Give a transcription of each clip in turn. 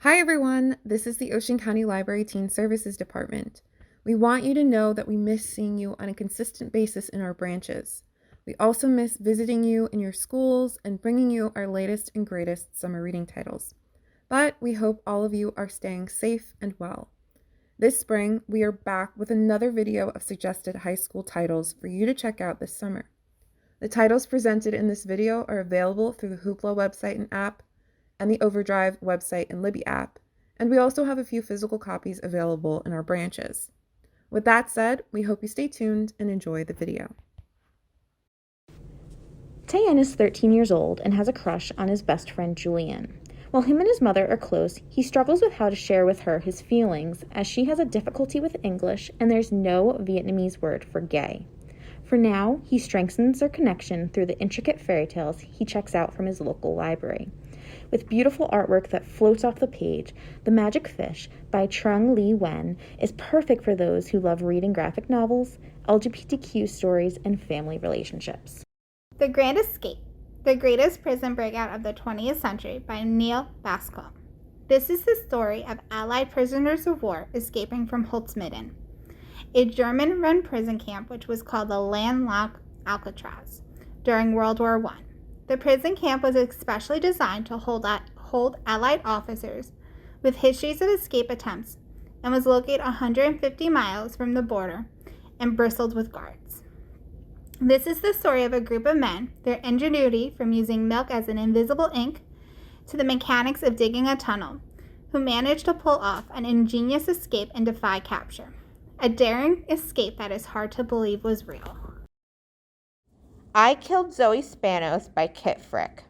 Hi everyone, this is the Ocean County Library Teen Services Department. We want you to know that we miss seeing you on a consistent basis in our branches. We also miss visiting you in your schools and bringing you our latest and greatest summer reading titles. But we hope all of you are staying safe and well. This spring, we are back with another video of suggested high school titles for you to check out this summer. The titles presented in this video are available through the Hoopla website and app, and the Overdrive website and Libby app, and we also have a few physical copies available in our branches. With that said, we hope you stay tuned and enjoy the video. Tayen is 13 years old and has a crush on his best friend Julian. While him and his mother are close, he struggles with how to share with her his feelings as she has a difficulty with English and there's no Vietnamese word for gay. For now, he strengthens their connection through the intricate fairy tales he checks out from his local library. With beautiful artwork that floats off the page, The Magic Fish by Trung Le Nguyen is perfect for those who love reading graphic novels, LGBTQ stories, and family relationships. The Grand Escape, the greatest prison breakout of the 20th century by Neil Bascom. This is the story of Allied prisoners of war escaping from Holzminden, a German-run prison camp which was called the landlocked Alcatraz during World War I. The prison camp was especially designed to hold Allied officers with histories of escape attempts and was located 150 miles from the border and bristled with guards. This is the story of a group of men, their ingenuity from using milk as an invisible ink to the mechanics of digging a tunnel, who managed to pull off an ingenious escape and defy capture. A daring escape that is hard to believe was real. I Killed Zoe Spanos by Kit Frick.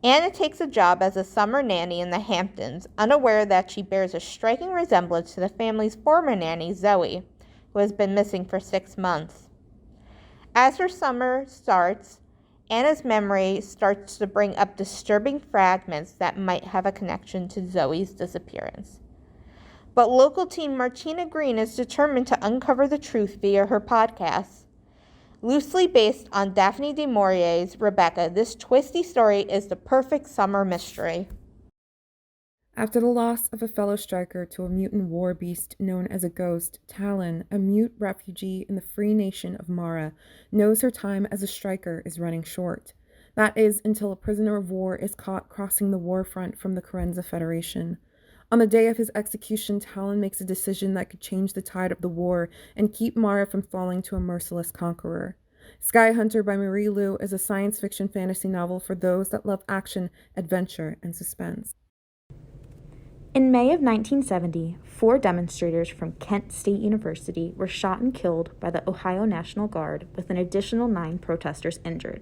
Anna takes a job as a summer nanny in the Hamptons, unaware that she bears a striking resemblance to the family's former nanny, Zoe, who has been missing for 6 months. As her summer starts, Anna's memory starts to bring up disturbing fragments that might have a connection to Zoe's disappearance. But local teen Martina Green is determined to uncover the truth via her podcast. Loosely based on Daphne du Maurier's Rebecca, this twisty story is the perfect summer mystery. After the loss of a fellow striker to a mutant war beast known as a ghost, Talon, a mute refugee in the free nation of Mara, knows her time as a striker is running short. That is, until a prisoner of war is caught crossing the war front from the Carenza Federation. On the day of his execution, Talon makes a decision that could change the tide of the war and keep Mara from falling to a merciless conqueror. Sky Hunter by Marie Lu is a science fiction fantasy novel for those that love action, adventure, and suspense. In May of 1970, 4 demonstrators from Kent State University were shot and killed by the Ohio National Guard, with an additional 9 protesters injured.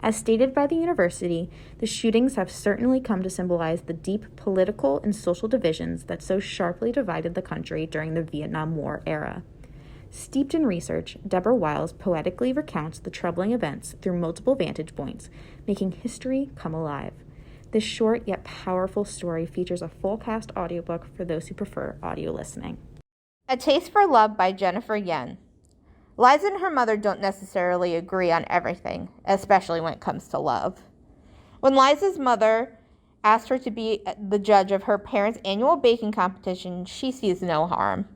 As stated by the university, the shootings have certainly come to symbolize the deep political and social divisions that so sharply divided the country during the Vietnam War era. Steeped in research, Deborah Wiles poetically recounts the troubling events through multiple vantage points, making history come alive. This short yet powerful story features a full-cast audiobook for those who prefer audio listening. A Taste for Love by Jennifer Yen. Liza and her mother don't necessarily agree on everything, especially when it comes to love. When Liza's mother asked her to be the judge of her parents' annual baking competition, she sees no harm.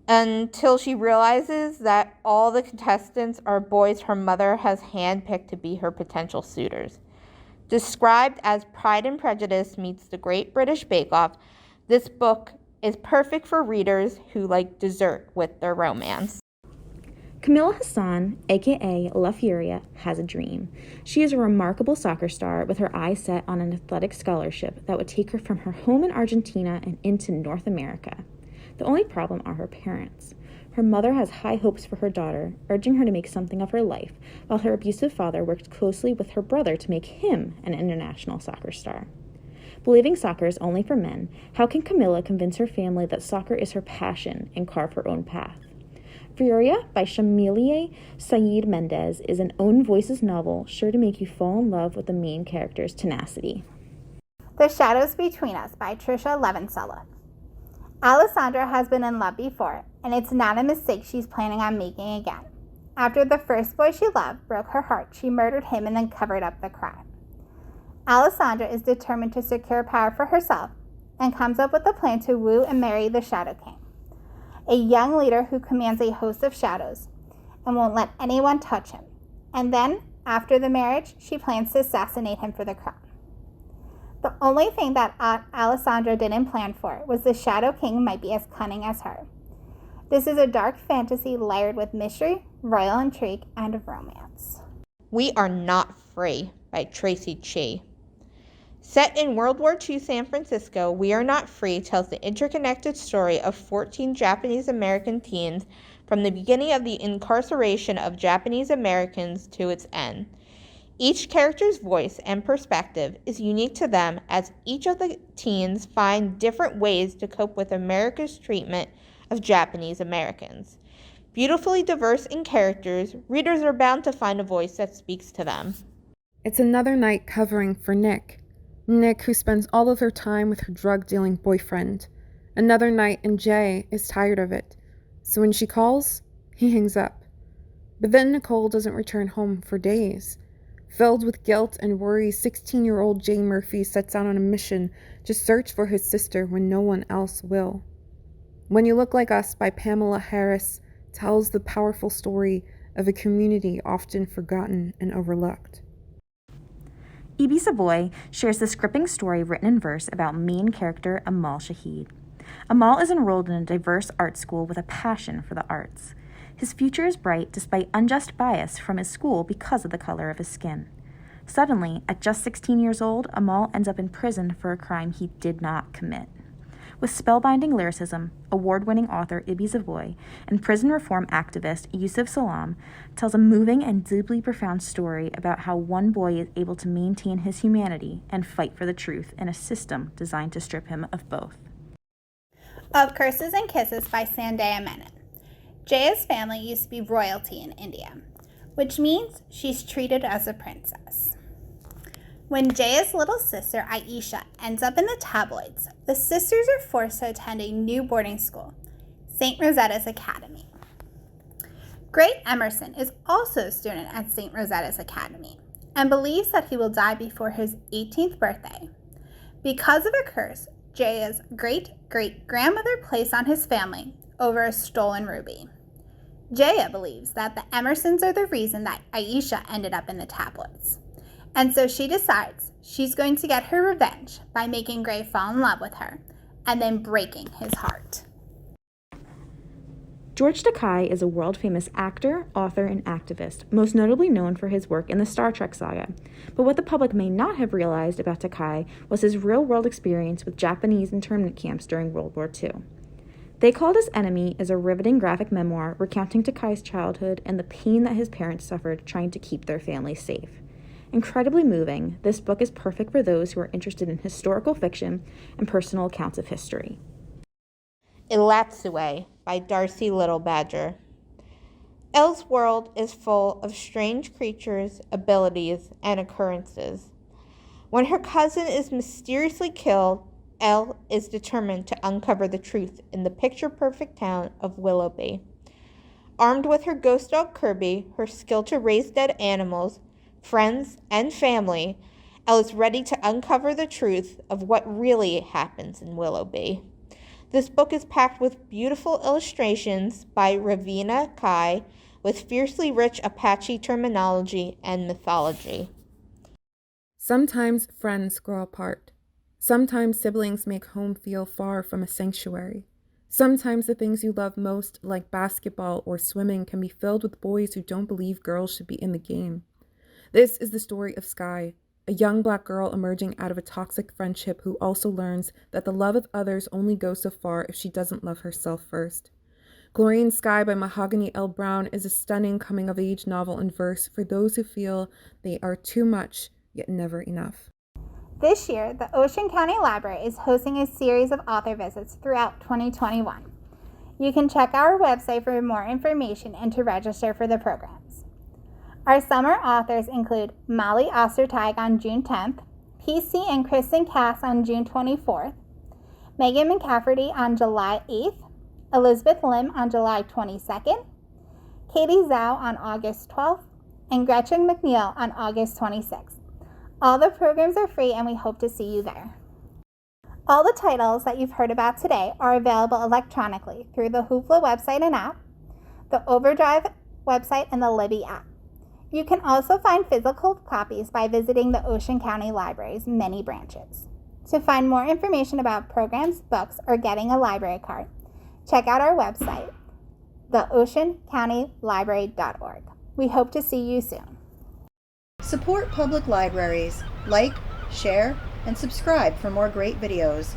Until she realizes that all the contestants are boys her mother has handpicked to be her potential suitors. Described as Pride and Prejudice meets the Great British Bake Off, this book is perfect for readers who like dessert with their romance. Camilla Hassan, aka La Furia, has a dream. She is a remarkable soccer star with her eyes set on an athletic scholarship that would take her from her home in Argentina and into North America. The only problem are her parents. Her mother has high hopes for her daughter, urging her to make something of her life, while her abusive father works closely with her brother to make him an international soccer star. Believing soccer is only for men, how can Camilla convince her family that soccer is her passion and carve her own path? Furia by Shamilia Saeed Mendez is an Own Voices novel sure to make you fall in love with the main character's tenacity. The Shadows Between Us by Trisha Levinsella. Alessandra has been in love before, and it's not a mistake she's planning on making again. After the first boy she loved broke her heart, she murdered him and then covered up the crime. Alessandra is determined to secure power for herself and comes up with a plan to woo and marry the Shadow King, a young leader who commands a host of shadows and won't let anyone touch him. And then, after the marriage, she plans to assassinate him for the crown. The only thing that Alessandra didn't plan for was the Shadow King might be as cunning as her. This is a dark fantasy layered with mystery, royal intrigue, and romance. We Are Not Free by Tracy Chee. Set in World War II San Francisco, We Are Not Free tells the interconnected story of 14 Japanese American teens from the beginning of the incarceration of Japanese Americans to its end. Each character's voice and perspective is unique to them as each of the teens find different ways to cope with America's treatment of Japanese Americans. Beautifully diverse in characters, readers are bound to find a voice that speaks to them. It's another night covering for Nick. Nick, who spends all of her time with her drug-dealing boyfriend. Another night, and Jay is tired of it. So when she calls, he hangs up. But then Nicole doesn't return home for days. Filled with guilt and worry, 16-year-old Jay Murphy sets out on a mission to search for his sister when no one else will. When You Look Like Us by Pamela Harris tells the powerful story of a community often forgotten and overlooked. E.B. Savoy shares this gripping story written in verse about main character Amal Shahid. Amal is enrolled in a diverse art school with a passion for the arts. His future is bright despite unjust bias from his school because of the color of his skin. Suddenly, at just 16 years old, Amal ends up in prison for a crime he did not commit. With spellbinding lyricism, award-winning author E.B. Savoy and prison reform activist Yusuf Salam tells a moving and deeply profound story about how one boy is able to maintain his humanity and fight for the truth in a system designed to strip him of both. Of Curses and Kisses by Sandhya Menon. Jaya's family used to be royalty in India, which means she's treated as a princess. When Jaya's little sister Aisha ends up in the tabloids, the sisters are forced to attend a new boarding school, St. Rosetta's Academy. Great Emerson is also a student at St. Rosetta's Academy and believes that he will die before his 18th birthday. Because of a curse Jaya's great-great-grandmother placed on his family over a stolen ruby. Jaya believes that the Emersons are the reason that Aisha ended up in the tabloids. And so she decides she's going to get her revenge by making Gray fall in love with her and then breaking his heart. George Takei is a world-famous actor, author, and activist, most notably known for his work in the Star Trek saga. But what the public may not have realized about Takei was his real-world experience with Japanese internment camps during World War II. They Called Us Enemy is a riveting graphic memoir recounting Takei's childhood and the pain that his parents suffered trying to keep their family safe. Incredibly moving, this book is perfect for those who are interested in historical fiction and personal accounts of history. ELATSOE by Darcie Little Badger. Elle's world is full of strange creatures, abilities, and occurrences. When her cousin is mysteriously killed, Elle is determined to uncover the truth in the picture-perfect town of Willoughby. Armed with her ghost dog Kirby, her skill to raise dead animals, friends, and family, Elle is ready to uncover the truth of what really happens in Willoughby. This book is packed with beautiful illustrations by Ravina Kai with fiercely rich Apache terminology and mythology. Sometimes friends grow apart. Sometimes siblings make home feel far from a sanctuary. Sometimes the things you love most, like basketball or swimming, can be filled with boys who don't believe girls should be in the game. This is the story of Sky, a young black girl emerging out of a toxic friendship who also learns that the love of others only goes so far if she doesn't love herself first. Chlorine Sky by Mahogany L. Brown is a stunning coming-of-age novel in verse for those who feel they are too much, yet never enough. This year, the Ocean County Library is hosting a series of author visits throughout 2021. You can check our website for more information and to register for the programs. Our summer authors include Molly Osterteig on June 10th, PC and Kristen Cass on June 24th, Megan McCafferty on July 8th, Elizabeth Lim on July 22nd, Katie Zhao on August 12th, and Gretchen McNeil on August 26th. All the programs are free and we hope to see you there. All the titles that you've heard about today are available electronically through the Hoofla website and app, the Overdrive website, and the Libby app. You can also find physical copies by visiting the Ocean County Library's many branches. To find more information about programs, books, or getting a library card, check out our website, theoceancountylibrary.org. We hope to see you soon. Support public libraries. Like, share, and subscribe for more great videos.